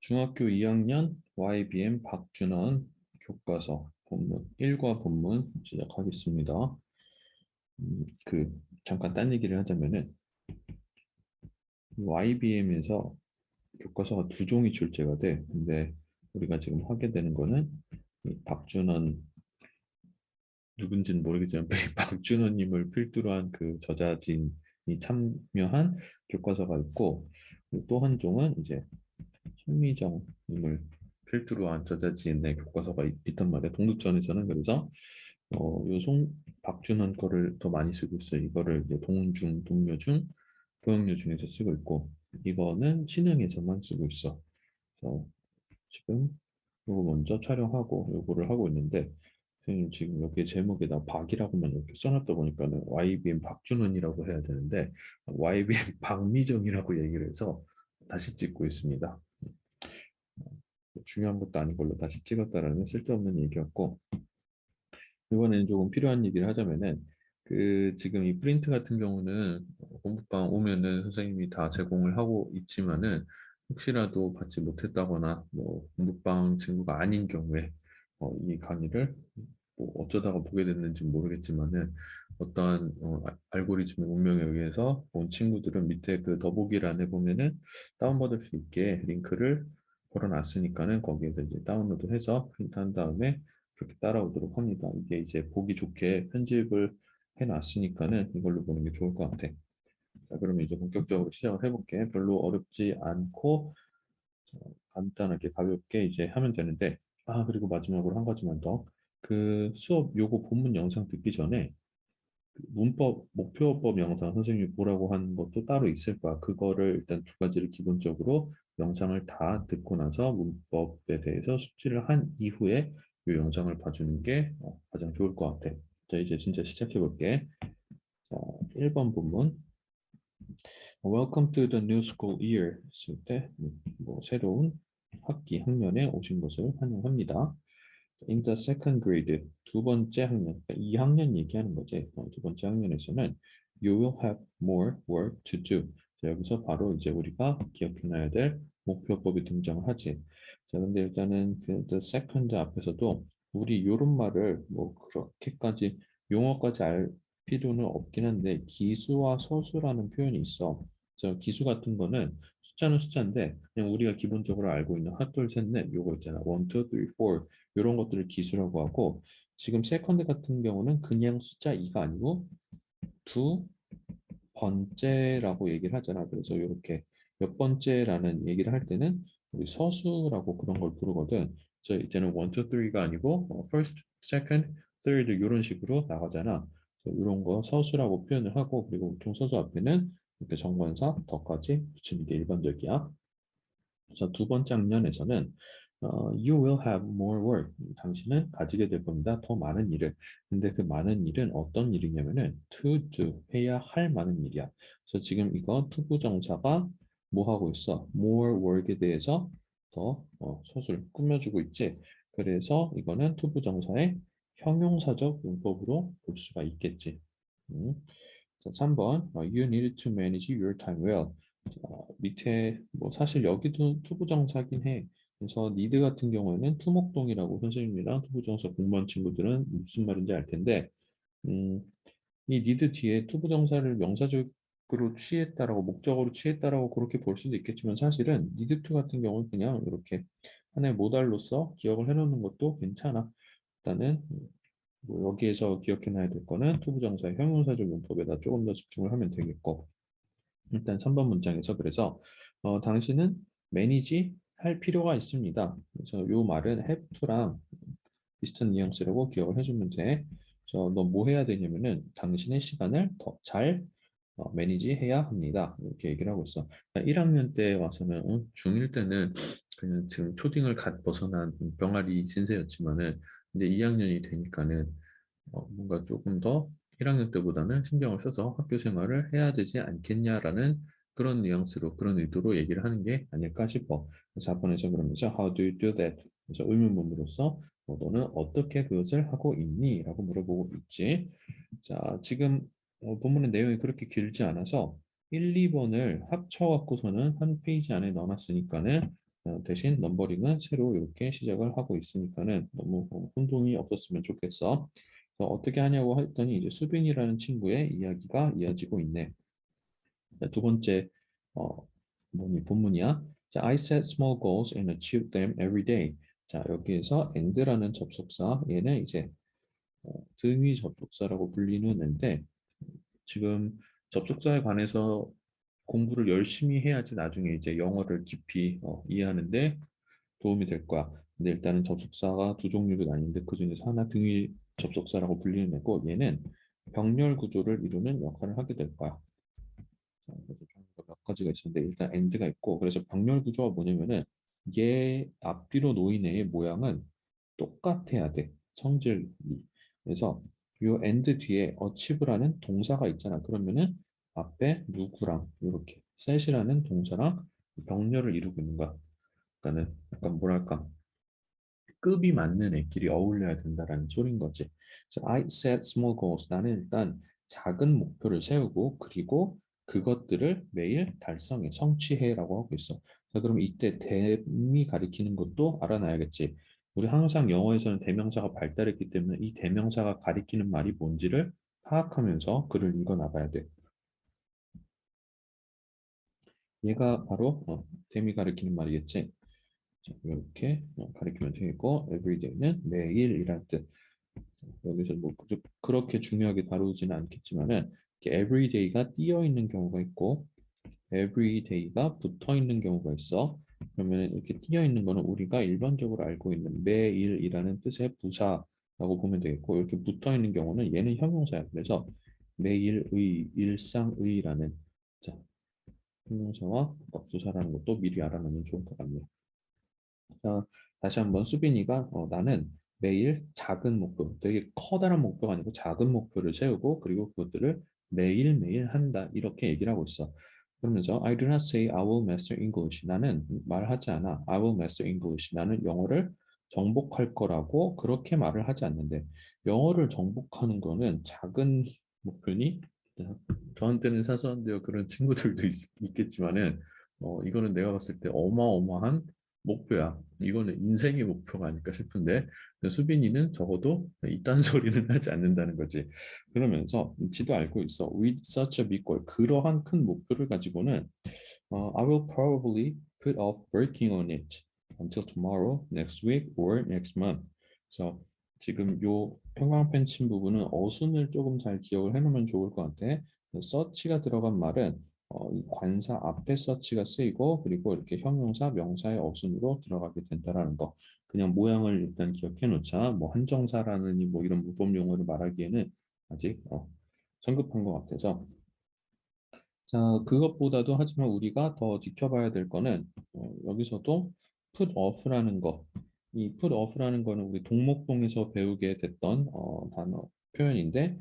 중학교 2학년 YBM 박준원 교과서 본문 1과 본문 시작하겠습니다. 잠깐 딴 얘기를 하자면은 YBM에서 교과서가 두 종이 출제가 돼. 근데 우리가 지금 하게 되는 거는 이 박준원 누군지는 모르겠지만 박준원님을 필두로 한 그 저자진이 참여한 교과서가 있고, 또 한 종은 이제 손미정님을 필두로 한 저자지의 교과서가 있단 말이야. 동두천에서는. 그래서 요송 박준원 거를 더 많이 쓰고 있어요. 이거를 이제 동중, 동묘중, 보영여중에서 쓰고 있고, 이거는 신흥에서만 쓰고 있어. 그래서 지금 요거 먼저 촬영하고 요거를 하고 있는데, 선생님 지금 여기 제목에다 박이라고만 이렇게 써놨다 보니까는 YBM 박준원이라고 해야 되는데 YBM 박미정이라고 얘기를 해서 다시 찍고 있습니다. 중요한 것도 아닌 걸로 다시 찍었다라는 쓸데없는 얘기였고, 이번에는 조금 필요한 얘기를 하자면은 지금 이 프린트 같은 경우는 공부방 오면은 선생님이 다 제공을 하고 있지만은 혹시라도 받지 못했다거나 뭐 공부방 친구가 아닌 경우에 이 강의를 뭐 어쩌다가 보게 됐는지 모르겠지만은 어떠한 알고리즘의 운명에 의해서 본 친구들은 밑에 그 더보기란에 보면은 다운받을 수 있게 링크를 걸어놨으니까는 거기에서 이제 다운로드해서 프린트한 다음에 그렇게 따라오도록 합니다. 이게 이제 보기 좋게 편집을 해놨으니까는 이걸로 보는 게 좋을 것 같아. 자, 그러면 이제 본격적으로 시작을 해볼게. 별로 어렵지 않고 간단하게 가볍게 이제 하면 되는데, 그리고 마지막으로 한 가지만 더. 수업 요거 본문 영상 듣기 전에 그 문법 목표법 영상 선생님이 보라고 한 것도 따로 있을 거야. 그거를 일단 두 가지를 기본적으로 영상을 다 듣고 나서 문법에 대해서 숙지를 한 이후에 이 영상을 봐주는 게 가장 좋을 것 같아. 자, 이제 진짜 시작해 볼게. 자, 1번 본문. Welcome to the new school year 했을 때 뭐 새로운 학년에 오신 것을 환영합니다. In the second grade, 두 번째 학년, 2학년 얘기하는 거지. 두 번째 학년에서는 You will have more work to do. 자, 여기서 바로 이제 우리가 기억해놔야 될 목표법이 등장을 하지. 자, 근데 일단은 the second 앞에서도 우리 요런 말을 뭐 그렇게까지 용어까지 알 필요는 없긴 한데 기수와 서수라는 표현이 있어. 저 기수 같은 거는 숫자는 숫자인데 그냥 우리가 기본적으로 알고 있는 하나, 둘, 셋, 넷 요거 있잖아. 1, 2, 3, 4 이런 것들을 기수라고 하고, 지금 세컨드 같은 경우는 그냥 숫자 2가 아니고 두 번째라고 얘기를 하잖아. 그래서 이렇게 몇 번째라는 얘기를 할 때는 우리 서수라고 그런 걸 부르거든. 그래서 이제는 1, 2, 3가 아니고 first, second, third 이런 식으로 나가잖아. 그래서 이런 거 서수라고 표현을 하고, 그리고 보통 서수 앞에는 이렇게 정관사 더까지 붙이는 게 일반적이야. 그래서 두 번째 학년에서는 You will have more work. 당신은 가지게 될 겁니다. 더 많은 일을. 근데 그 많은 일은 어떤 일이냐면은 to do, 해야 할 많은 일이야. 그래서 지금 이거 투부정사가 뭐 하고 있어? more work에 대해서 더 서술 꾸며주고 있지. 그래서 이거는 투부정사의 형용사적 문법으로 볼 수가 있겠지. 음. 자, 3번 You need to manage your time well. 자, 밑에 뭐 사실 여기도 투부정사긴 해. 그래서 need 같은 경우에는 투목동이라고 선생님이랑 투부정사 공부한 친구들은 무슨 말인지 알 텐데, 음, 이 need 뒤에 투부정사를 명사적으로 취했다라고 목적어로 취했다라고 그렇게 볼 수도 있겠지만 사실은 need to 같은 경우는 그냥 이렇게 하나의 모달로서 기억을 해놓는 것도 괜찮아. 일단은 뭐 여기에서 기억해놔야 될 거는 투부정사의 형용사적 문법에다 조금 더 집중을 하면 되겠고, 일단 3번 문장에서 그래서 당신은 매니지 할 필요가 있습니다. 그래서 이 말은 have to랑 비슷한 뉘앙스라고 기억을 해주면 돼. 그래서 너 뭐 해야 되냐면은 당신의 시간을 더 잘 매니지 해야 합니다. 이렇게 얘기를 하고 있어. 1학년 때 와서는 중1 때는 그냥 지금 초딩을 갓 벗어난 병아리 신세였지만은 이제 2학년이 되니까는 뭔가 조금 더 1학년 때보다는 신경을 써서 학교 생활을 해야 되지 않겠냐라는 그런 뉘앙스로 그런 의도로 얘기를 하는 게 아닐까 싶어. 그래서 4번에서 그러면서 How do you do that? 그래서 의문문으로서 너는 어떻게 그것을 하고 있니? 라고 물어보고 있지. 자, 지금 본문의 내용이 그렇게 길지 않아서 1, 2번을 합쳐갖고서는 한 페이지 안에 넣어놨으니까는 대신 넘버링은 새로 이렇게 시작을 하고 있으니까는 너무 혼동이 없었으면 좋겠어. 그래서 어떻게 하냐고 했더니 이제 수빈이라는 친구의 이야기가 이어지고 있네. 자, 두 번째 어, 본문이야. 자, I set small goals and achieve them every day. 자, 여기에서 and라는 접속사 얘는 이제 등위 접속사라고 불리는 앤데 지금 접속사에 관해서 공부를 열심히 해야지 나중에 이제 영어를 깊이 이해하는데 도움이 될 거야. 근데 일단은 접속사가 두 종류로 나뉘는데 그 중에서 하나 등위 접속사라고 불리는 애고 얘는 병렬 구조를 이루는 역할을 하게 될 거야. 자, 그래서 종류가 몇 가지가 있었는데 일단 and가 있고 그래서 병렬 구조가 뭐냐면은 얘 앞뒤로 놓인 애의 모양은 똑같아야 돼. 성질이. 그래서 요 and 뒤에 achieve라는 동사가 있잖아. 그러면은 앞에 누구랑 이렇게 set이라는 동사랑 병렬을 이루고 있는 거야. 그러니까는 약간 뭐랄까 급이 맞는 애끼리 어울려야 된다라는 소린 거지. 그래서 I set small goals. 나는 일단 작은 목표를 세우고 그리고 그것들을 매일 달성해, 성취해라고 하고 있어. 자, 그럼 이때 대미 가리키는 것도 알아놔야겠지. 우리 항상 영어에서는 대명사가 발달했기 때문에 이 대명사가 가리키는 말이 뭔지를 파악하면서 글을 읽어 나가야 돼. 얘가 바로 대미 가리키는 말이겠지. 자, 이렇게 가리키면 되겠고, everyday는 매일이란 뜻. 여기서 뭐 그렇게 중요하게 다루지는 않겠지만은 everyday가 띄어 있는 경우가 있고 everyday가 붙어 있는 경우가 있어. 그러면 이렇게 띄어 있는 거는 우리가 일반적으로 알고 있는 매일이라는 뜻의 부사라고 보면 되겠고 이렇게 붙어 있는 경우는 얘는 형용사야. 그래서 매일의, 일상의라는 자, 형용사와 부사라는 것도 미리 알아놓으면 좋을 것 같네요. 자, 다시 한번 수빈이가 나는 매일 작은 목표, 되게 커다란 목표가 아니고 작은 목표를 세우고 그리고 그것들을 매일매일 한다. 이렇게 얘기를 하고 있어. 그러면서 I do not say I will master English. 나는 말하지 않아. I will master English. 나는 영어를 정복할 거라고 그렇게 말을 하지 않는데 영어를 정복하는 거는 작은 목표니? 저한테는 사소한데요. 그런 친구들도 있겠지만은 이거는 내가 봤을 때 어마어마한 목표야. 이거는 인생의 목표가 아닐까 싶은데 수빈이는 적어도 이딴 소리는 하지 않는다는 거지. 그러면서 지도 알고 있어. With such a big goal. 그러한 큰 목표를 가지고는 I will probably put off working on it until tomorrow, next week, or next month. 그래서 지금 요 형광펜 친 부분은 어순을 조금 잘 기억을 해놓으면 좋을 것 같아. 서치가 들어간 말은 이 관사 앞에 서치가 쓰이고 그리고 이렇게 형용사, 명사의 어순으로 들어가게 된다라는 거. 그냥 모양을 일단 기억해 놓자. 뭐 한정사라느니 뭐 이런 문법 용어를 말하기에는 아직 성급한 것 같아서. 자, 그것보다도 하지만 우리가 더 지켜봐야 될 거는 여기서도 put off라는 거. 이 put off라는 거는 우리 동목동에서 배우게 됐던 단어 표현인데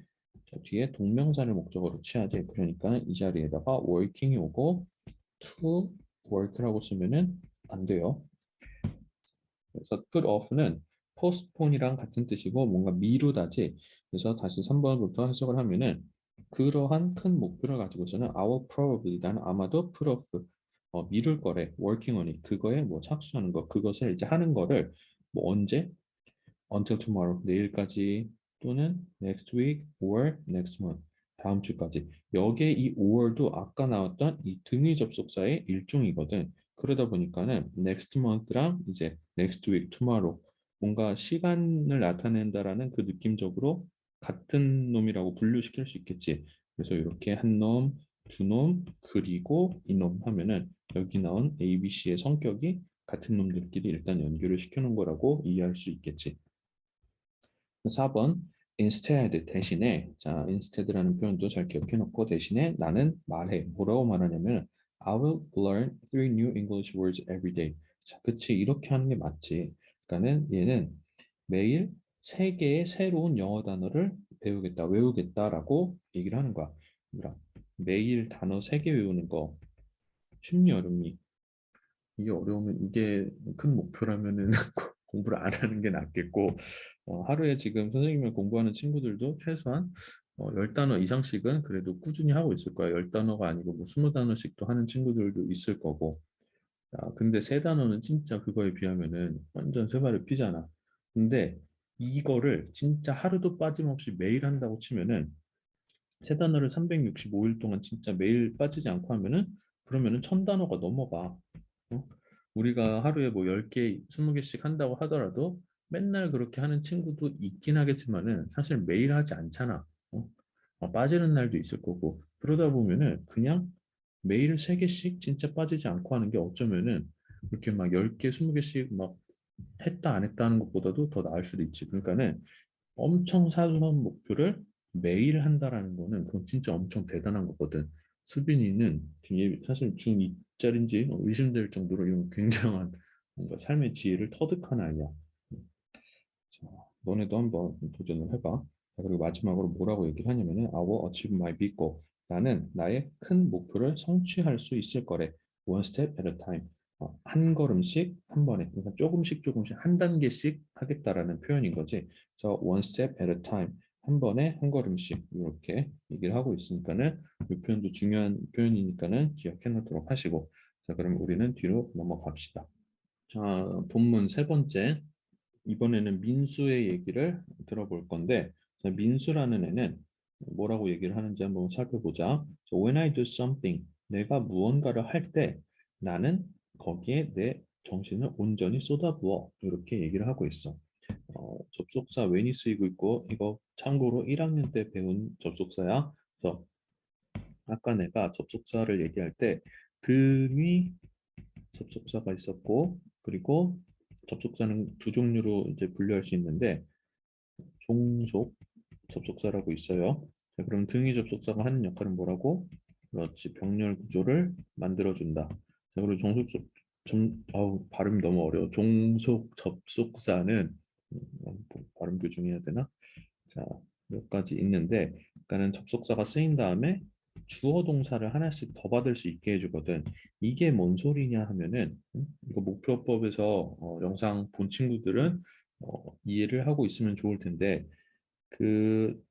자, 뒤에 동명사를 목적어로 취하지. 그러니까 이 자리에다가 working이 오고 to work라고 쓰면은 안 돼요. 그래서 put off는 postpone이랑 같은 뜻이고 뭔가 미루다지. 그래서 다시 3번부터 해석을 하면은 그러한 큰 목표를 가지고서는 I will probably 나는 아마도 put off 미룰 거래 working on it 그거에 뭐 착수하는 거 그것을 이제 하는 거를 뭐 언제 until tomorrow 내일까지 또는 next week or next month 다음 주까지 여기에 이 or도 아까 나왔던 이 등위 접속사의 일종이거든. 그러다 보니까는 next month랑 이제 next week, tomorrow 뭔가 시간을 나타낸다라는 그 느낌적으로 같은 놈이라고 분류시킬 수 있겠지. 그래서 이렇게 한 놈, 두 놈, 그리고 이놈 하면은 여기 나온 A, B, C의 성격이 같은 놈들끼리 일단 연결을 시켜놓은 거라고 이해할 수 있겠지. 4번 instead 대신에 자 instead라는 표현도 잘 기억해 놓고 대신에 나는 말해 뭐라고 말하냐면 I will learn three new English words every day. 자, 그치 이렇게 하는 게 맞지. 그러니까는 얘는 매일 세 개의 새로운 영어 단어를 배우겠다, 외우겠다라고 얘기를 하는 거야. 그러니까 매일 단어 세 개 외우는 거 쉽니 어렵니? 이게 어려우면 이게 큰 목표라면은 공부를 안 하는 게 낫겠고 하루에 지금 선생님을 공부하는 친구들도 최소한 10단어 이상씩은 그래도 꾸준히 하고 있을 거야. 10단어가 아니고 뭐 20단어씩도 하는 친구들도 있을 거고 자, 근데 세 단어는 진짜 그거에 비하면은 완전 세 발을 피잖아. 근데 이거를 진짜 하루도 빠짐없이 매일 한다고 치면은 세 단어를 365일 동안 진짜 매일 빠지지 않고 하면은 그러면은 1000단어가 넘어가. 어? 우리가 하루에 뭐 10개, 20개씩 한다고 하더라도 맨날 그렇게 하는 친구도 있긴 하겠지만은 사실 매일 하지 않잖아. 어? 빠지는 날도 있을 거고. 그러다 보면은 그냥 매일 3개씩 진짜 빠지지 않고 하는 게 어쩌면은 그렇게 막 10개, 20개씩 막 했다 안 했다 하는 것보다도 더 나을 수도 있지. 그러니까는 엄청 사소한 목표를 매일 한다라는 거는 그건 진짜 엄청 대단한 거거든. 수빈이는 되게 사실 중2짜리인지 의심될 정도로 이런 굉장한 뭔가 삶의 지혜를 터득한 아이야. 자, 너네도 한번 도전을 해봐. 자, 그리고 마지막으로 뭐라고 얘기를 하냐면은 I will achieve my big goal. 나는 나의 큰 목표를 성취할 수 있을 거래. One step at a time. 한 걸음씩 한 번에, 그러니까 조금씩 조금씩 한 단계씩 하겠다라는 표현인 거지. 그래서 one step at a time. 한 번에 한 걸음씩 이렇게 얘기를 하고 있으니까는 이 표현도 중요한 표현이니까는 기억해 놓도록 하시고. 자, 그럼 우리는 뒤로 넘어갑시다. 자, 본문 세 번째. 이번에는 민수의 얘기를 들어볼 건데, 자, 민수라는 애는 뭐라고 얘기를 하는지 한번 살펴보자. So, when I do something, 내가 무언가를 할 때 나는 거기에 내 정신을 온전히 쏟아부어. 이렇게 얘기를 하고 있어. 접속사 when이 쓰이고 있고, 이거 참고로 1학년 때 배운 접속사야. 그래서 아까 내가 접속사를 얘기할 때 등이 접속사가 있었고, 그리고 접속사는 두 종류로 이제 분류할 수 있는데 종속 접속사라고 있어요. 자, 그럼 등위 접속사가 하는 역할은 뭐라고? 그렇지, 병렬 구조를 만들어준다. 자, 그리고 발음이 너무 어려워. 종속 접속사는 발음 교정해야 되나? 자, 몇 가지 있는데, 그러니까는 접속사가 쓰인 다음에 주어 동사를 하나씩 더 받을 수 있게 해주거든. 이게 뭔 소리냐 하면은 이거 목표법에서 영상 본 친구들은 이해를 하고 있으면 좋을 텐데 그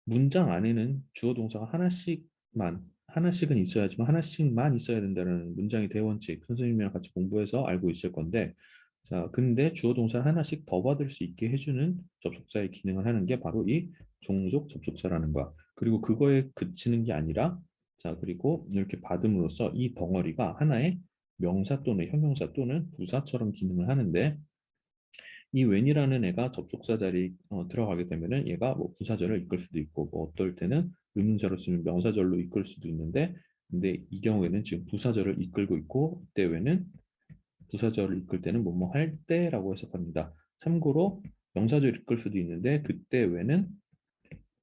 문장 안에는 주어 동사가 하나씩은 있어야지만 하나씩만 있어야 된다는 문장의 대원칙 선생님이랑 같이 공부해서 알고 있을 건데 자 근데 주어 동사를 하나씩 더 받을 수 있게 해주는 접속사의 기능을 하는 게 바로 이 종속 접속사라는 거야. 그리고 그거에 그치는 게 아니라 자 그리고 이렇게 받음으로써 이 덩어리가 하나의 명사 또는 형용사 또는 부사처럼 기능을 하는데 이 when이라는 애가 접속사 자리 들어가게 되면은 얘가 뭐 부사절을 이끌 수도 있고 뭐 어떨 때는 의문사로 쓰면 명사절로 이끌 수도 있는데 근데 이 경우에는 지금 부사절을 이끌고 있고 이때 when은 부사절을 이끌 때는 뭐뭐 할 때라고 해석합니다. 참고로 명사절 이끌 수도 있는데 그때 when은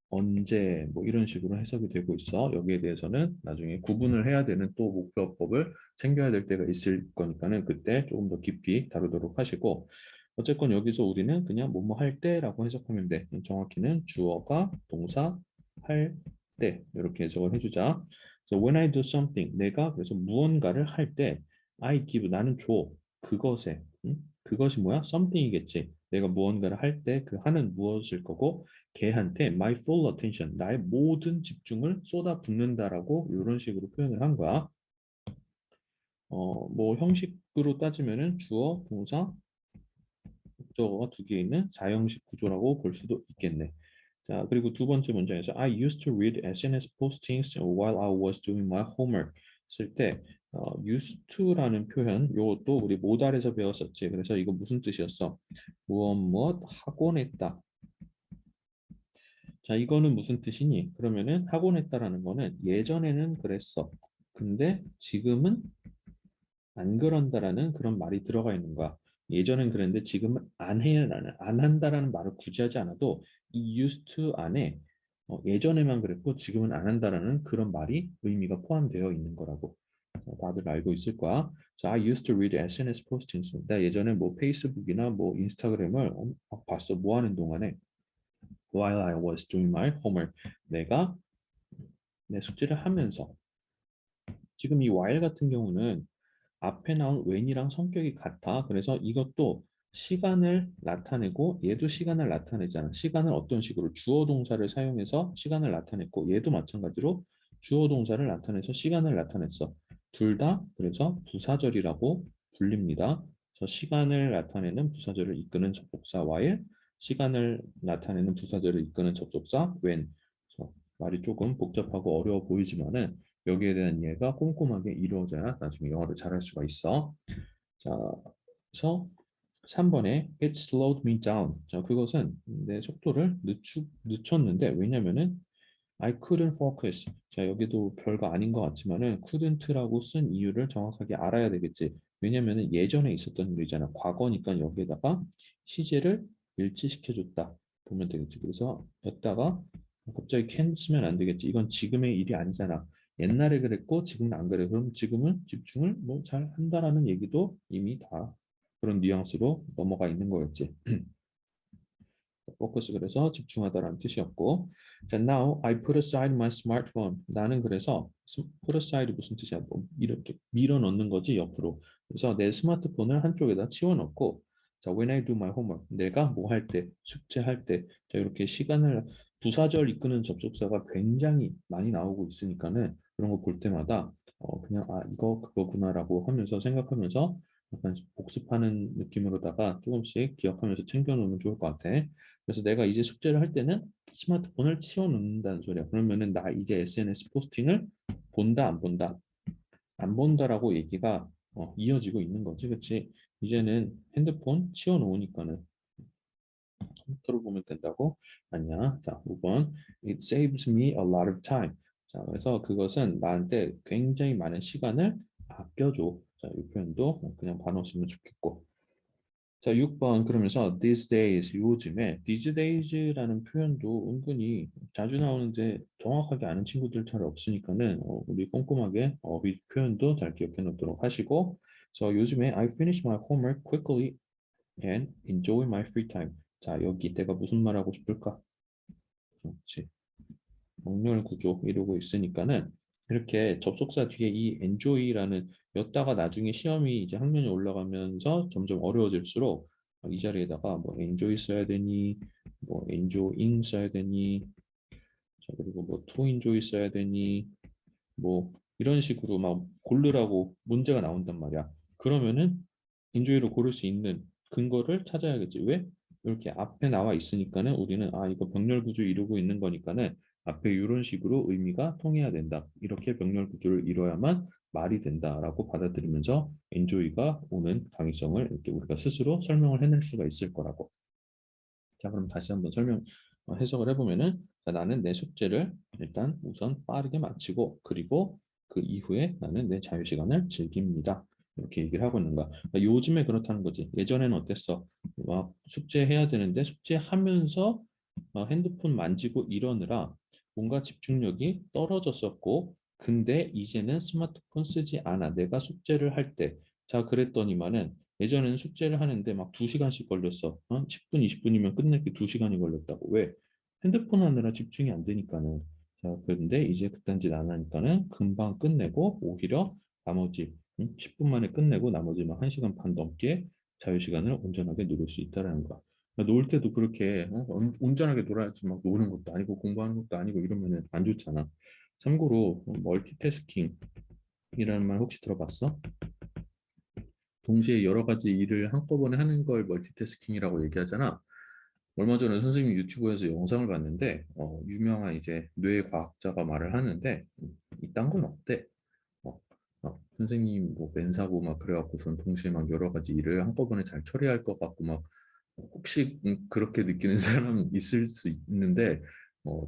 언제 뭐 이런 식으로 해석이 되고 있어. 여기에 대해서는 나중에 구분을 해야 되는 또 목표법을 챙겨야 될 때가 있을 거니까는 그때 조금 더 깊이 다루도록 하시고 어쨌건 여기서 우리는 그냥 뭐뭐 할 때라고 해석하면 돼. 정확히는 주어가 동사 할 때 이렇게 해석을 해주자. So when I do something 내가 그래서 무언가를 할 때 I give 나는 줘 그것에 그것이 뭐야? something이겠지. 내가 무언가를 할 때 그 하는 무엇일 거고 걔한테 my full attention, 나의 모든 집중을 쏟아붓는다라고 이런 식으로 표현을 한 거야. 뭐 형식으로 따지면은 주어, 동사, 목적어가 두 개 있는 4형식 구조라고 볼 수도 있겠네. 자, 그리고 두 번째 문장에서 I used to read SNS postings while I was doing my homework 쓸 때 used to라는 표현 요것도 우리 모달에서 배웠었지. 그래서 이거 무슨 뜻이었어? 무엇 하곤 했다. 자, 이거는 무슨 뜻이니? 그러면은 하곤 했다라는 거는 예전에는 그랬어. 근데 지금은 안 그런다라는 그런 말이 들어가 있는 거야. 예전엔 그랬는데 지금은 안 한다라는 말을 굳이 하지 않아도 이 used to 안에 예전에만 그랬고 지금은 안 한다라는 그런 말이 의미가 포함되어 있는 거라고. 자, 다들 알고 있을 거야. 자, I used to read SNS postings. 나 예전에 뭐 페이스북이나 뭐 인스타그램을 막 봤어. 뭐 하는 동안에 while I was doing my homework. 내가 내 숙제를 하면서 지금 이 while 같은 경우는 앞에 나온 when이랑 성격이 같아. 그래서 이것도 시간을 나타내고 얘도 시간을 나타내잖아. 시간을 어떤 식으로 주어 동사를 사용해서 시간을 나타냈고 얘도 마찬가지로 주어 동사를 나타내서 시간을 나타냈어. 둘 다 그래서 부사절이라고 불립니다. 저 시간을 나타내는 부사절을 이끄는 접속사 while, 시간을 나타내는 부사절을 이끄는 접속사 when. 말이 조금 복잡하고 어려워 보이지만은 여기에 대한 이해가 꼼꼼하게 이루어져야 나중에 영어를 잘할 수가 있어. 자, 그래서 3번에 it slowed me down. 자, 그것은 내 속도를 늦췄는데 왜냐면은 I couldn't focus. 자, 여기도 별거 아닌 것 같지만은 couldn't라고 쓴 이유를 정확하게 알아야 되겠지. 왜냐면은 예전에 있었던 일이잖아. 과거니까 여기에다가 시제를 일치시켜줬다. 보면 되겠지. 그래서 였다가 갑자기 can 쓰면 안 되겠지. 이건 지금의 일이 아니잖아. 옛날에 그랬고 지금은 안 그래. 그럼 지금은 집중을 뭐 잘 한다라는 얘기도 이미 다 그런 뉘앙스로 넘어가 있는 거였지. 포커스 그래서 집중하다라는 뜻이었고, 자, now I put aside my smartphone. 나는 그래서 put aside 무슨 뜻이야? 뭐 이렇게 밀어 넣는 거지 옆으로. 그래서 내 스마트폰을 한쪽에다 치워 넣고, 자, when I do my homework. 내가 뭐 할 때, 숙제할 때, 자, 이렇게 시간을 부사절 이끄는 접속사가 굉장히 많이 나오고 있으니까는 그런 거 볼 때마다 그냥 아 이거 그거구나라고 하면서 생각하면서 약간 복습하는 느낌으로다가 조금씩 기억하면서 챙겨놓으면 좋을 것 같아. 그래서 내가 이제 숙제를 할 때는 스마트폰을 치워놓는다는 소리야. 그러면은 나 이제 SNS 포스팅을 본다 안 본다? 안 본다라고 얘기가 이어지고 있는 거지, 그렇지? 이제는 핸드폰 치워놓으니까는 컴퓨터로 보면 된다고? 아니야. 자, 5번. It saves me a lot of time. 자, 그래서 그것은 나한테 굉장히 많은 시간을 아껴줘. 자, 이 표현도 그냥 반었으면 좋겠고. 자, 6번 그러면서 these days 요즘에 these days라는 표현도 은근히 자주 나오는데 정확하게 아는 친구들 잘 없으니까는 우리 꼼꼼하게 어휘 표현도 잘 기억해 놓도록 하시고 요즘에 I finish my homework quickly and enjoy my free time. 자, 여기 내가 무슨 말 하고 싶을까? 그렇지. 정렬 구조 이루고 있으니까는 이렇게 접속사 뒤에 이 enjoy라는 였다가 나중에 시험이 이제 학년이 올라가면서 점점 어려워질수록 이 자리에다가 뭐 enjoy 써야 되니 뭐 enjoying 써야 되니 자, 그리고 뭐 to enjoy 써야 되니 뭐 이런 식으로 막 고르라고 문제가 나온단 말이야. 그러면은 인조이를 고를 수 있는 근거를 찾아야겠지. 왜? 이렇게 앞에 나와 있으니까는 우리는 아 이거 병렬 구조 이루고 있는 거니까는 앞에 이런 식으로 의미가 통해야 된다. 이렇게 병렬 구조를 이뤄야만 말이 된다라고 받아들이면서 엔조이가 오는 당위성을 이렇게 우리가 스스로 설명을 해낼 수가 있을 거라고. 자, 그럼 다시 한번 해석을 해보면은 자, 나는 내 숙제를 일단 우선 빠르게 마치고 그리고 그 이후에 나는 내 자유시간을 즐깁니다. 이렇게 얘기를 하고 있는 거야. 그러니까 요즘에 그렇다는 거지. 예전에는 어땠어? 막 숙제해야 되는데 숙제하면서 핸드폰 만지고 이러느라 뭔가 집중력이 떨어졌었고 근데 이제는 스마트폰 쓰지 않아. 내가 숙제를 할 때. 자, 그랬더니만은 예전에는 숙제를 하는데 막 2시간씩 걸렸어. 10분, 20분이면 끝내기 2시간이 걸렸다고. 왜? 핸드폰 하느라 집중이 안 되니까는. 자, 그런데 이제 그딴 짓 안 하니까는 금방 끝내고 오히려 나머지 10분 만에 끝내고 나머지 막 1시간 반 넘게 자유시간을 온전하게 누릴 수 있다는 거야. 그러니까 놀 때도 그렇게 온전하게 놀아야지 막 노는 것도 아니고 공부하는 것도 아니고 이러면은 안 좋잖아. 참고로 멀티태스킹이라는 말 혹시 들어봤어? 동시에 여러 가지 일을 한꺼번에 하는 걸 멀티태스킹이라고 얘기하잖아. 얼마 전에 선생님이 유튜브에서 영상을 봤는데 유명한 이제 뇌과학자가 말을 하는데 이딴 건 없대. 어, 선생님 뭐 맨사고 막 그래갖고선 동시에 막 여러 가지 일을 한꺼번에 잘 처리할 것 같고 막 혹시 그렇게 느끼는 사람 있을 수 있는데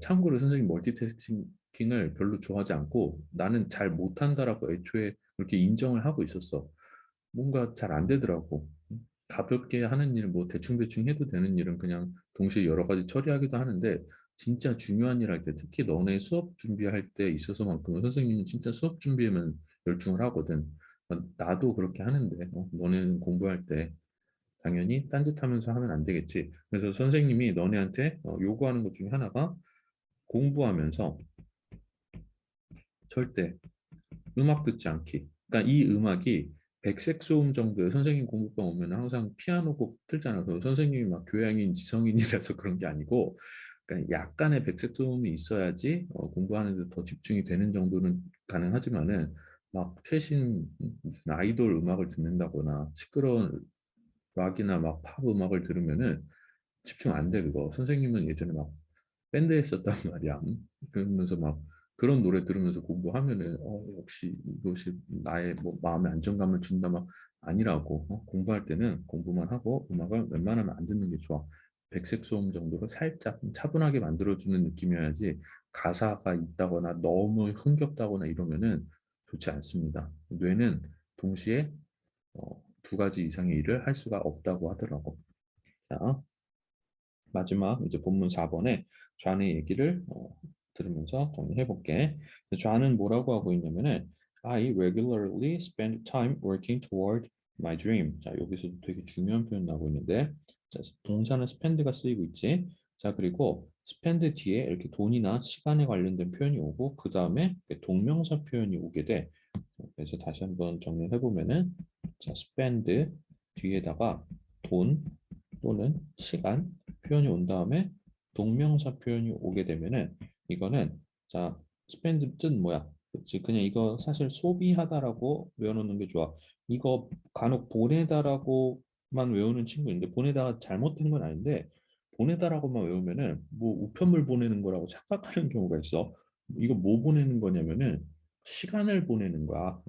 참고로 선생님 멀티태스킹을 별로 좋아하지 않고 나는 잘 못한다라고 애초에 그렇게 인정을 하고 있었어. 뭔가 잘 안 되더라고. 가볍게 하는 일, 뭐 대충대충 해도 되는 일은 그냥 동시에 여러 가지 처리하기도 하는데 진짜 중요한 일 할 때, 특히 너네 수업 준비할 때 있어서만큼은 선생님은 진짜 수업 준비에만 열중을 하거든. 나도 그렇게 하는데 너네는 공부할 때 당연히 딴짓하면서 하면 안 되겠지. 그래서 선생님이 너네한테 요구하는 것 중에 하나가 공부하면서 절대 음악 듣지 않기. 그러니까 이 음악이 백색 소음 정도의 선생님 공부방 오면 항상 피아노 곡 틀잖아. 그 선생님이 막 교양인 지성인이라서 그런 게 아니고, 그러니까 약간의 백색 소음이 있어야지 공부하는 데 더 집중이 되는 정도는 가능하지만은 막 최신 무슨 아이돌 음악을 듣는다거나 시끄러운 락이나 막 팝 음악을 들으면은 집중 안 돼 그거. 선생님은 예전에 막 밴드 했었단 말이야. 그러면서 막 그런 노래 들으면서 공부하면은 역시 이것이 나의 뭐 마음의 안정감을 준다 막 아니라고. 공부할 때는 공부만 하고 음악을 웬만하면 안 듣는 게 좋아. 백색 소음 정도로 살짝 차분하게 만들어주는 느낌이어야지 가사가 있다거나 너무 흥겹다거나 이러면은 좋지 않습니다. 뇌는 동시에 두 가지 이상의 일을 할 수가 없다고 하더라고. 자, 마지막 이제 본문 4번에 좌의 얘기를 들으면서 정리해 볼게. 좌는 뭐라고 하고 있냐면은 I regularly spend time working toward my dream. 자, 여기서도 되게 중요한 표현 나오고 있는데 자, 동사는 spend가 쓰이고 있지. 자, 그리고 spend 뒤에 이렇게 돈이나 시간에 관련된 표현이 오고 그 다음에 동명사 표현이 오게 돼. 그래서 다시 한번 정리해 보면은 자, spend 뒤에다가 돈 또는 시간 표현이 온 다음에 동명사 표현이 오게 되면은 이거는 자 spend 뜻 뭐야? 그렇지 그냥 이거 사실 소비하다라고 외워놓는 게 좋아. 이거 간혹 보내다라고만 외우는 친구인데 보내다가 잘못된 건 아닌데 보내다라고만 외우면은 뭐 우편물 보내는 거라고 착각하는 경우가 있어. 이거 뭐 보내는 거냐면은 시간을 보내는 거야.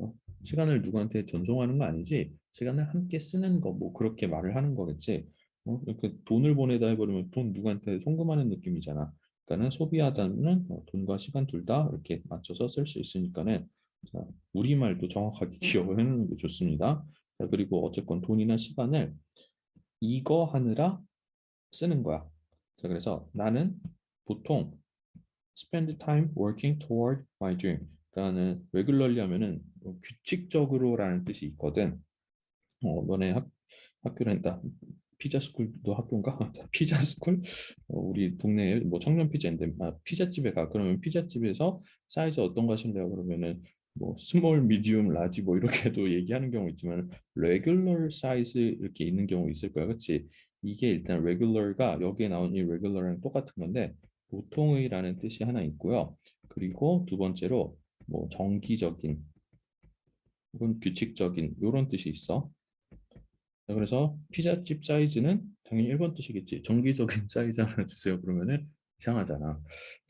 시간을 누구한테 전송하는 거 아니지? 시간을 함께 쓰는 거 뭐 그렇게 말을 하는 거겠지. 이렇게 돈을 보내다 해버리면 돈 누구한테 송금하는 느낌이잖아. 그러니까는 소비하다는 돈과 시간 둘 다 이렇게 맞춰서 쓸 수 있으니까는 자, 우리말도 정확하게 기억을 해놓는 게 좋습니다. 자, 그리고 어쨌건 돈이나 시간을 이거 하느라 쓰는 거야. 자, 그래서 나는 보통 spend time working toward my dream. 그러니까는 regularly 하면은 규칙적으로라는 뜻이 있거든. 너네 학교는 다 피자 스쿨도 학교인가? 피자 스쿨? 우리 동네에 뭐 청년 피자인데 피자집에 가 그러면 피자집에서 사이즈 어떤 거 하실래요? 그러면은 뭐 스몰, 미디움, 라지 뭐 이렇게도 얘기하는 경우 있지만 레귤러 사이즈 이렇게 있는 경우 있을 거야, 그렇지? 이게 일단 레귤러가 여기에 나온 이 레귤러랑 똑같은 건데 보통의라는 뜻이 하나 있고요. 그리고 두 번째로 뭐 정기적인 혹은 규칙적인 이런 뜻이 있어. 자, 그래서 피자집 사이즈는 당연히 1번 뜻이겠지. 정기적인 사이즈 하나 주세요. 그러면은 이상하잖아.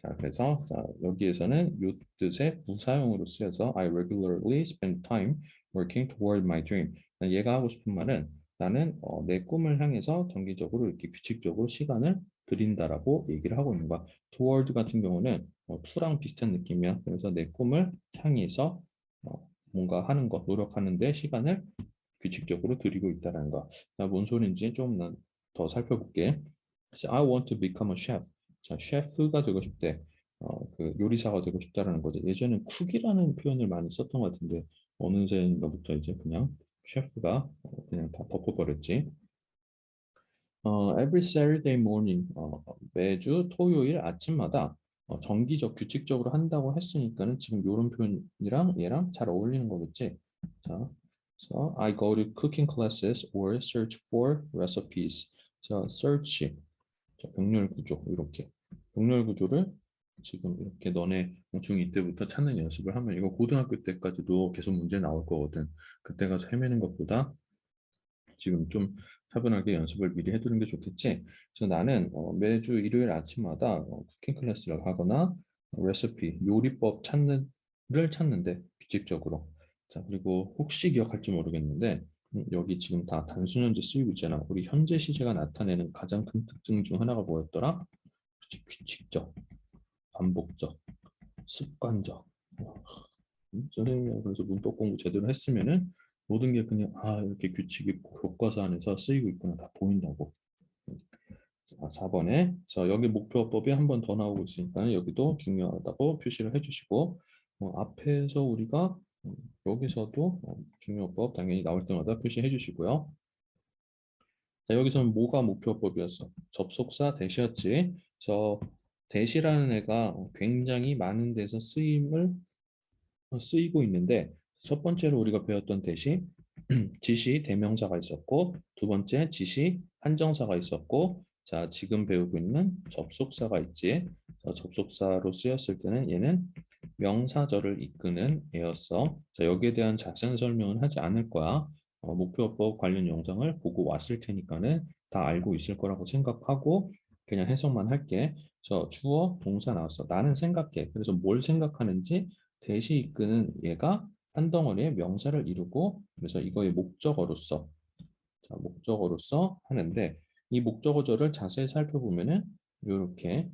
자, 그래서 자, 여기에서는 이 뜻의 부사용으로 쓰여서 I regularly spend time working toward my dream. 얘가 하고 싶은 말은 나는 내 꿈을 향해서 정기적으로 이렇게 규칙적으로 시간을 들인다라고 얘기를 하고 있는 거야. toward 같은 경우는 to랑 비슷한 느낌이야. 그래서 내 꿈을 향해서 뭔가 하는 것, 노력하는데 시간을 규칙적으로 들이고 있다는 거. 자, 뭔 소리인지 좀 더 살펴볼게. 그래서 I want to become a chef. 자, 셰프가 되고 싶대. 그 요리사가 되고 싶다라는 거지. 예전에 쿡이라는 표현을 많이 썼던 것 같은데 어느새인가부터 이제 그냥 셰프가 그냥 다 덮어버렸지. Every Saturday morning 매주 토요일 아침마다 정기적 규칙적으로 한다고 했으니까는 지금 이런 표현이랑 얘랑 잘 어울리는 거겠지. 자, so I go to cooking classes or search for recipes. 자, search 자, 병렬 구조 이렇게 병렬 구조를 지금 이렇게 너네 중2 때부터 찾는 연습을 하면 이거 고등학교 때까지도 계속 문제 나올 거거든. 그때 가서 헤매는 것보다 지금 좀 차분하게 연습을 미리 해두는 게 좋겠지. 그래서 나는 매주 일요일 아침마다 쿠킹 클래스를 하거나 레시피, 요리법 찾는를 찾는데 규칙적으로. 자, 그리고 혹시 기억할지 모르겠는데 여기 지금 다 단순현재 쓰이고 있잖아. 우리 현재 시제가 나타내는 가장 큰 특징 중 하나가 뭐였더라? 그치, 규칙적, 반복적, 습관적. 선생님이 그래서 문법 공부 제대로 했으면은 모든 게 그냥 이렇게 규칙이 교과서 안에서 쓰이고 있구나 다 보인다고. 자, 4번에 여기 목표법이 한 번 더 나오고 있으니까 여기도 중요하다고 표시를 해주시고 앞에서 우리가 여기서도 중요법 당연히 나올 때마다 표시해 주시고요. 자, 여기서는 뭐가 목표법이었어? 접속사 대시였지. 대시라는 애가 굉장히 많은 데서 쓰이고 있는데 첫 번째로 우리가 배웠던 대시 지시 대명사가 있었고 두 번째 지시 한정사가 있었고 자 지금 배우고 있는 접속사가 있지. 자, 접속사로 쓰였을 때는 얘는 명사절을 이끄는 애였어. 자, 여기에 대한 자세한 설명은 하지 않을 거야. 목표어법 관련 영상을 보고 왔을 테니까는 다 알고 있을 거라고 생각하고 그냥 해석만 할게. 그래서 주어, 동사 나왔어. 나는 생각해. 그래서 뭘 생각하는지 대시 이끄는 얘가 한 덩어리의 명사를 이루고 그래서 이거의 목적어로서 자, 목적어로서 하는데 이 목적어절을 자세히 살펴보면은 이렇게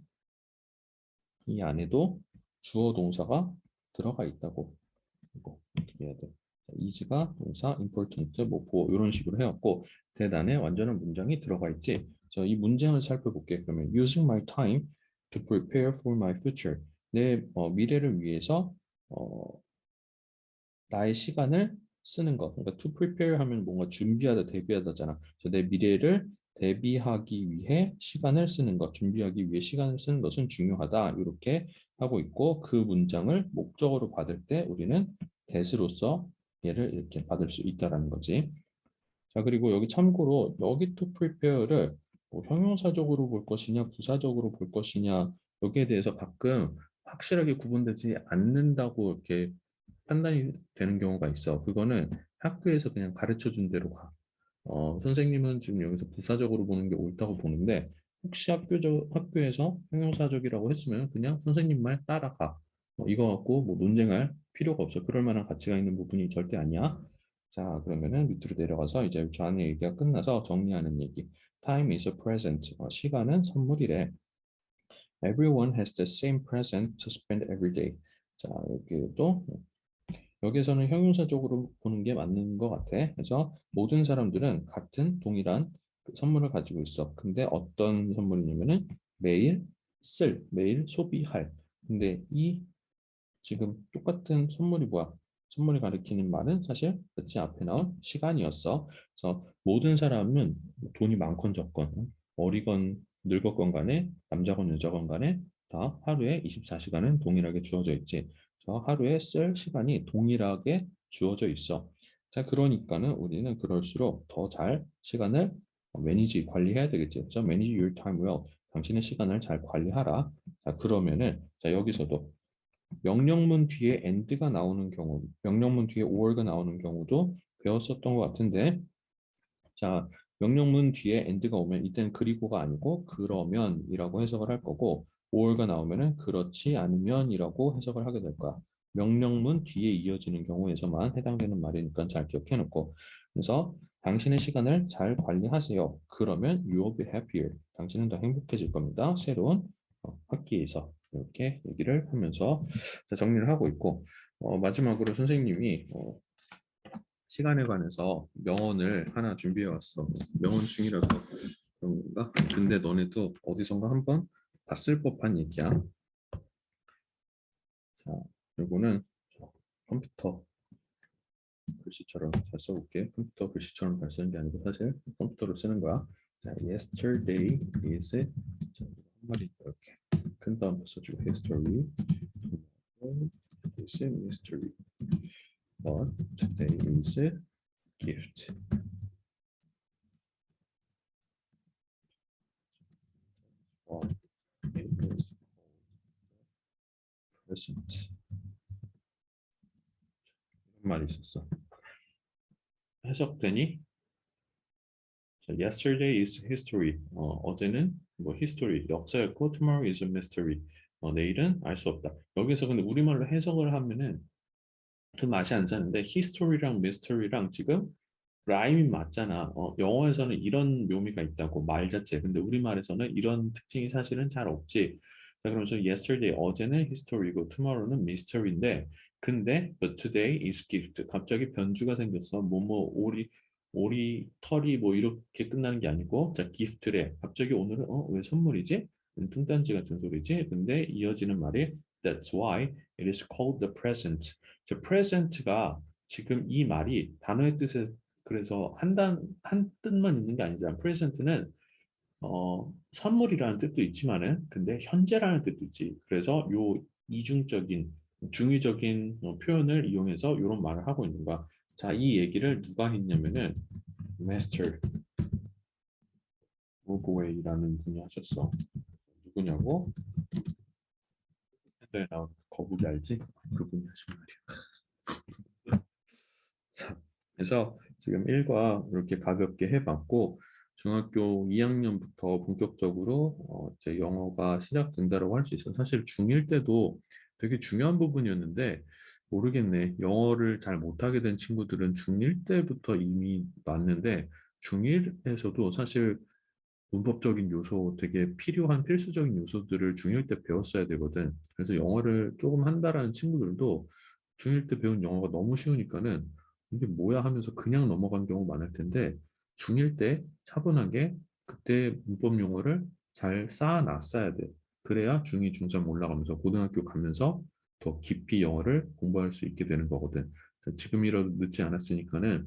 이 안에도 주어 동사가 들어가 있다고. 이거 어떻게 해야 돼? is가 동사, important, 뭐 보어 이런 식으로 해갖고 대단에 완전한 문장이 들어가 있지. 이 문장을 살펴볼게. 그러면 using my time to prepare for my future. 내 미래를 위해서 어, 나의 시간을 쓰는 것. 그러니까 to prepare 하면 뭔가 준비하다, 대비하다잖아. 그래서 내 미래를 대비하기 위해 시간을 쓰는 것, 준비하기 위해 시간을 쓰는 것은 중요하다. 이렇게 하고 있고 그 문장을 목적어로 받을 때 우리는 that으로서 얘를 이렇게 받을 수 있다라는 거지. 자, 그리고 여기 참고로 여기 to prepare를 뭐 형용사적으로 볼 것이냐, 부사적으로 볼 것이냐 여기에 대해서 가끔 확실하게 구분되지 않는다고 이렇게 판단이 되는 경우가 있어. 그거는 학교에서 그냥 가르쳐 준 대로 가. 선생님은 지금 여기서 부사적으로 보는 게 옳다고 보는데 혹시 학교에서 형용사적이라고 했으면 그냥 선생님 말 따라가. 이거 갖고 뭐 논쟁할 필요가 없어. 그럴 만한 가치가 있는 부분이 절대 아니야. 자, 그러면은 밑으로 내려가서 이제 저 안에 얘기가 끝나서 정리하는 얘기. Time is a present. 시간은 선물이래. Everyone has the same present to spend every day. 자, 여기도 여기서는 형용사적으로 보는 게 맞는 것 같아. 그래서 모든 사람들은 같은 동일한 그 선물을 가지고 있어. 근데 어떤 선물이냐면은 매일 매일 소비할. 근데 이 지금 똑같은 선물이 뭐야? 선물이 가리키는 말은 사실 그치 앞에 나온 시간이었어. 그래서 모든 사람은 돈이 많건 적건 어리건 늙었건 간에 남자건 여자건 간에 다 하루에 24시간은 동일하게 주어져 있지. 그래서 하루에 쓸 시간이 동일하게 주어져 있어. 자, 그러니까는 우리는 그럴수록 더 잘 시간을 매니지 관리해야 되겠지. 그래서 manage your time well. 당신의 시간을 잘 관리하라. 자, 그러면은 자, 여기서도 명령문 뒤에 and가 나오는 경우, 명령문 뒤에 or가 나오는 경우도 배웠었던 것 같은데, 자, 명령문 뒤에 and가 오면 이때는 그리고가 아니고 그러면이라고 해석을 할 거고, or가 나오면은 그렇지 않으면이라고 해석을 하게 될 거야. 명령문 뒤에 이어지는 경우에서만 해당되는 말이니까 잘 기억해 놓고, 그래서 당신의 시간을 잘 관리하세요. 그러면 you will be happier. 당신은 더 행복해질 겁니다. 새로운 학기에서 이렇게 얘기를 하면서 정리를 하고 있고 마지막으로 선생님이 시간에 관해서 명언을 하나 준비해 왔어. 명언 중이라서 그런가? 근데 너네도 어디선가 한번 봤을 법한 얘기야. 자, 요거는 컴퓨터 글씨처럼 잘 써볼게. 컴퓨터 글씨처럼 잘 쓰는 게 아니고 사실 컴퓨터로 쓰는 거야. 자, yesterday is 한 마디 이렇게 큰 따옴표 써주고 history is mystery but today is a gift. It is present. 이런 말이 있었어. 해석되니? 자, yesterday is history. 어제는 뭐 history 역사였고 tomorrow is a mystery. 내일은 알 수 없다. 여기서 근데 우리말로 해석을 하면은 그 맛이 안 사는데 history랑 mystery랑 지금 라임이 맞잖아. 영어에서는 이런 묘미가 있다고 말 자체. 근데 우리말에서는 이런 특징이 사실은 잘 없지. 자, 그러면서 yesterday 어제는 history고 tomorrow는 mystery인데 근데 but today is gift. 갑자기 변주가 생겼어. 뭐뭐 오리 털이 뭐 이렇게 끝나는 게 아니고 자 gift래. 갑자기 오늘은 왜 선물이지? 뚱딴지 같은 소리지. 근데 이어지는 말이 that's why it is called the present. 자, present가 지금 이 말이 단어의 뜻에 그래서 한 뜻만 있는 게 아니잖아. present는 선물이라는 뜻도 있지만은 근데 현재라는 뜻도 있지. 그래서 요 이중적인 중의적인 표현을 이용해서 이런 말을 하고 있는 거야. 자, 이 얘기를 누가 했냐면은 Master Mogwai라는 분이 하셨어. 누구냐고? 회사에 나온 거북이 알지? 그분이 하신 말이야. 그래서 지금 일과 이렇게 가볍게 해봤고 중학교 2학년부터 본격적으로 이제 영어가 시작된다고 할 수 있어. 사실 중1 때도 되게 중요한 부분이었는데 모르겠네. 영어를 잘 못하게 된 친구들은 중1 때부터 이미 왔는데 중1에서도 사실 문법적인 요소 되게 필요한 필수적인 요소들을 중1 때 배웠어야 되거든. 그래서 영어를 조금 한다라는 친구들도 중1 때 배운 영어가 너무 쉬우니까는 이게 뭐야 하면서 그냥 넘어간 경우 많을 텐데 중1 때 차분하게 그때 문법 용어를 잘 쌓아놨어야 돼. 그래야 중2, 중3 올라가면서 고등학교 가면서 더 깊이 영어를 공부할 수 있게 되는 거거든. 그래서 지금이라도 늦지 않았으니까는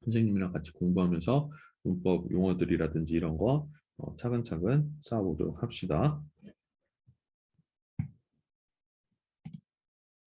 선생님이랑 같이 공부하면서 문법 용어들이라든지 이런 거 차근차근 쌓아보도록 합시다.